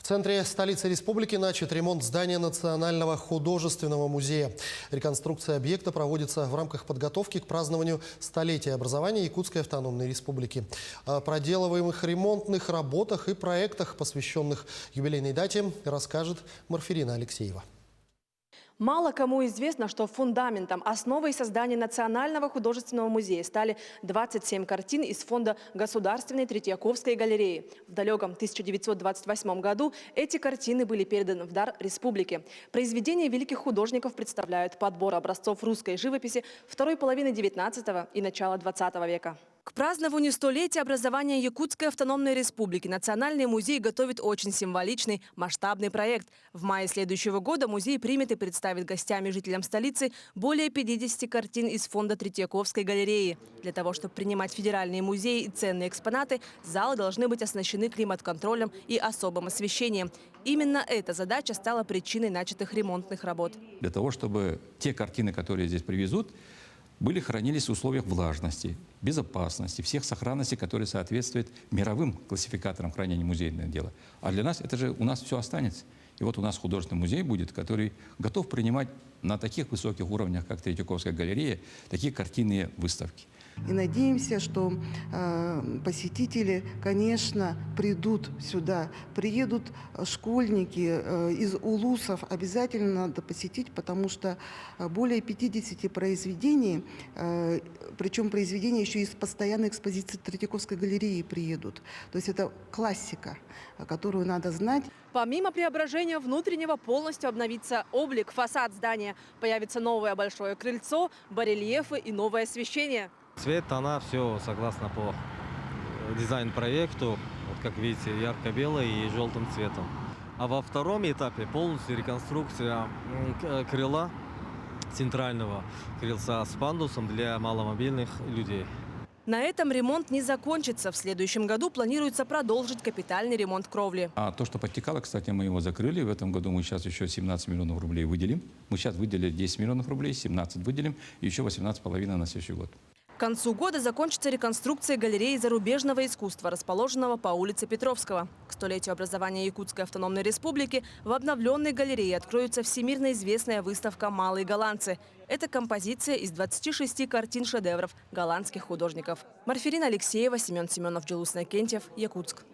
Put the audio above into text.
центре столицы республики начат ремонт здания Национального художественного музея. Реконструкция объекта проводится в рамках подготовки к празднованию столетия образования Якутской автономной республики. О проделываемых ремонтных работах и проектах, посвященных юбилейной дате, расскажет Марфирина Алексеева. Мало кому известно, что фундаментом, основой создания Национального художественного музея стали 27 картин из фонда Государственной Третьяковской галереи. В далеком 1928 году эти картины были переданы в дар республике. Произведения великих художников представляют подбор образцов русской живописи второй половины XIX и начала XX века. К празднованию столетия образования Якутской автономной республики Национальный музей готовит очень символичный масштабный проект. В мае следующего года музей примет и представит гостям и жителям столицы более 50 картин из фонда Третьяковской галереи. Для того, чтобы принимать федеральные музеи и ценные экспонаты, залы должны быть оснащены климат-контролем и особым освещением. Именно эта задача стала причиной начатых ремонтных работ. Для того, чтобы те картины, которые здесь привезут, хранились в условиях влажности, безопасности, всех сохранности, которые соответствуют мировым классификаторам хранения музейного дела. А для нас это же у нас все останется. И вот у нас художественный музей будет, который готов принимать на таких высоких уровнях, как Третьяковская галерея, такие картинные выставки. И надеемся, что посетители, конечно, придут сюда. Приедут школьники из улусов. Обязательно надо посетить, потому что более 50 произведений, причем произведения еще из постоянной экспозиции Третьяковской галереи приедут. То есть это классика, которую надо знать. Помимо преображения внутреннего, полностью обновится облик, фасад здания. Появится новое большое крыльцо, барельефы и новое освещение. Цвет, тона, все согласно по дизайн-проекту. Вот как видите, ярко-белый и желтым цветом. А во втором этапе полностью реконструкция крыла, центрального крыльца с пандусом для маломобильных людей. На этом ремонт не закончится. В следующем году планируется продолжить капитальный ремонт кровли. А то, что подтекало, кстати, мы его закрыли. В этом году мы сейчас еще 17 миллионов рублей выделим. Мы сейчас выделили 10 миллионов рублей, 17 выделим, и еще 18,5 на следующий год. К концу года закончится реконструкция галереи зарубежного искусства, расположенного по улице Петровского. К столетию образования Якутской автономной республики в обновленной галерее откроется всемирно известная выставка «Малые голландцы». Это композиция из 26 картин-шедевров голландских художников. Марфирина Алексеева, Семен Семенов, Джулус Накентьев, Якутск.